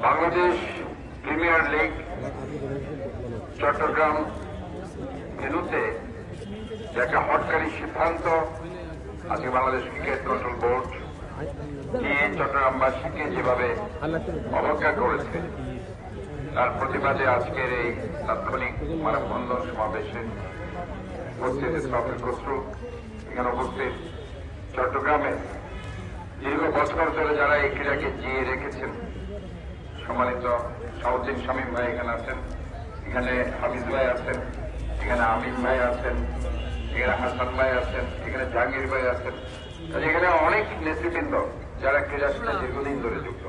Bangladesh premier league Chittagong ভেন্যুতে একটা হটকারী সিদ্ধান্ত আজকে বাংলাদেশ ক্রিকেট কন্ট্রোল বোর্ড নিয়ে চট্টগ্রামবাসীকে যেভাবে অবজ্ঞা করেছে তার প্রতিবাদে আজকের এই তাৎক্ষণিক মানববন্ধন সমাবেশে উপস্থিত শ্রমিক খসরু এখানে উপস্থিত চট্টগ্রামে দীর্ঘ বছর ধরে যারা এই ক্রীড়াকে জিয়ে রেখেছেন সম্মানিত শাহউদ্দিন শামীম ভাই এখানে আছেন, এখানে হাফিজ ভাই আছেন, এখানে আমিন ভাই আছেন, এখানে হাসান ভাই আছেন, এখানে জাহাঙ্গীর ভাই আছেন, এখানে অনেক নেতৃবৃন্দ যারা ক্রীড়ার সাথে দীর্ঘদিন ধরে যুক্ত।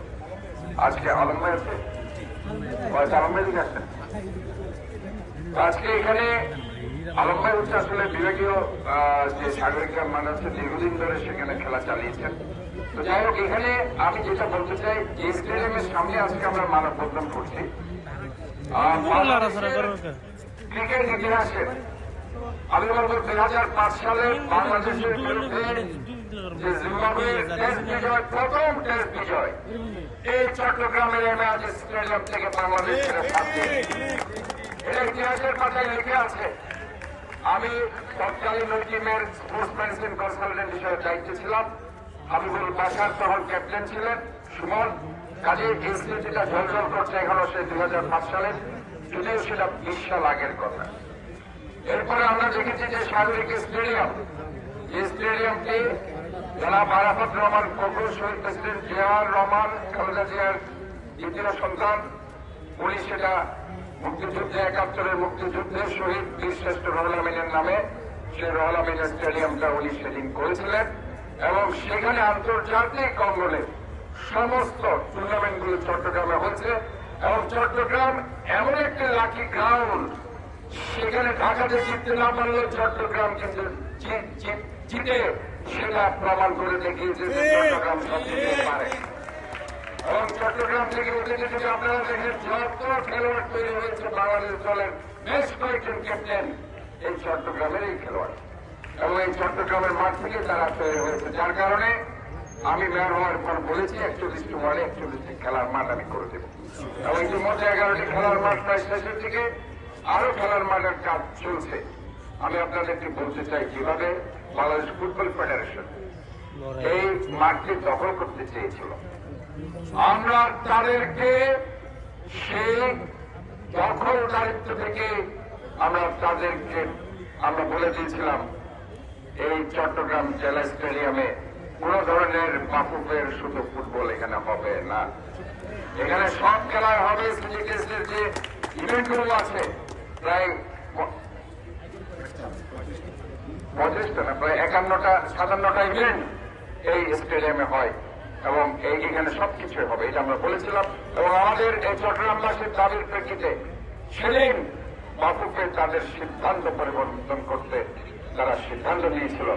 আজকে আলম ভাই আছে, আলম ভাই দিকে আসছেন। আজকে এখানে আলম ভাই হচ্ছে আসলে বিভাগীয় যে সাগরিকা মানে হচ্ছে দীর্ঘদিন ধরে সেখানে খেলা চালিয়েছেন। তো যাই হোক, এখানে আমি যেটা বলতে চাই, যে স্টেডিয়ামের সামনে আজকে আমরা মানববন্ধন করছি ক্রিকেট ইতিহাসে। আমি বলবো 2005 সালে বাংলাদেশের বিরুদ্ধে যে জিম্বাবুয়ের টেস্ট বিজয়, প্রথম টেস্ট বিজয় এই চট্টগ্রামের এমএআজ স্টেডিয়াম থেকে বাংলাদেশের সাথে এটা ইতিহাসের পাতায় লিখে আছে। আমি তৎকালীন ওই টিমের স্পোর্টস মেডিসিন কনসালটেন্ট হিসেবে দায়িত্বে ছিলাম। হাবিবুল বাসার তখন ক্যাপ্টেন ছিলেন, সুমন। কাজে এই স্মৃতিটা ঝলঝল করছে এখনো সেই 2005 সালে, যদিও সেটা 20 সাল আগের কথা। এরপরে আমরা দেখেছি যে সাগরিক স্টেডিয়াম, এই স্টেডিয়ামটি জনাব আরাফাত রহমান কোকো, শহীদ প্রেসিডেন্ট জিয়াউর রহমান, খালেদা জিয়ার দ্বিতীয় সন্তান, উনি সেটা মুক্তিযুদ্ধে 71-এর মুক্তিযুদ্ধের শহীদ বীরশ্রেষ্ঠ রুহুল আমিনের নামে সেই রুহুল আমিনের স্টেডিয়ামটা উনি সেদিন করেছিলেন এবং সেখানে আন্তর্জাতিক অঙ্গনে সমস্ত টুর্নামেন্টগুলো চট্টগ্রামে হচ্ছে এবং চট্টগ্রাম এমন একটি লাকি গ্রাউন্ড, সেখানে ঢাকাতে জিততে না পারলেও চট্টগ্রাম কিন্তু জিতে সেটা প্রমাণ করে দেখিয়েছে যে চট্টগ্রাম সব জিততে পারে। এবং চট্টগ্রাম থেকে উঠে যদি আপনারা দেখেন যত খেলোয়াড় তৈরি হয়েছে বাংলাদেশ দলের বেশ কয়েকজন ক্যাপ্টেন এই চট্টগ্রামের এই খেলোয়াড় এবং এই চট্টগ্রামের মাঠ থেকে তারা তৈরি হয়েছে, যার কারণে আমি মেয়র হওয়ার পর বলেছি 41টি ওয়ার্ডে 41টি খেলার মাঠ আমি করে দেব এবং ইতিমধ্যে 11টি খেলার মাঠ প্রায় শেষের দিকে, আরো খেলার মাঠের কাজ চলছে। আমি আপনাদেরকে বলতে চাই, যেভাবে বাংলাদেশ ফুটবল ফেডারেশন এই মাঠটি দখল করতে চেয়েছিল, আমরা তাদেরকে সেই দখল দায়িত্ব থেকে আমরা বলে দিয়েছিলাম এই চট্টগ্রাম জেলা স্টেডিয়ামে কোন ধরনের বাফুফের শুধু ফুটবল এখানে হবে না, এখানে সব খেলায় হবে। সিন্ডিকেটের যে ইভেন্টগুলো আছে প্রায় 50টা না প্রায় 51-57টা ইভেন্ট এই স্টেডিয়ামে হয় এবং এইখানে সবকিছু হবে, এটা আমরা বলেছিলাম। এবং আমাদের এই চট্টগ্রামবাসীর দাবির প্রেক্ষিতে সেদিন বাফুফে তাদের সিদ্ধান্ত পরিবর্তন করতে তারা সিদ্ধান্ত নিয়েছিল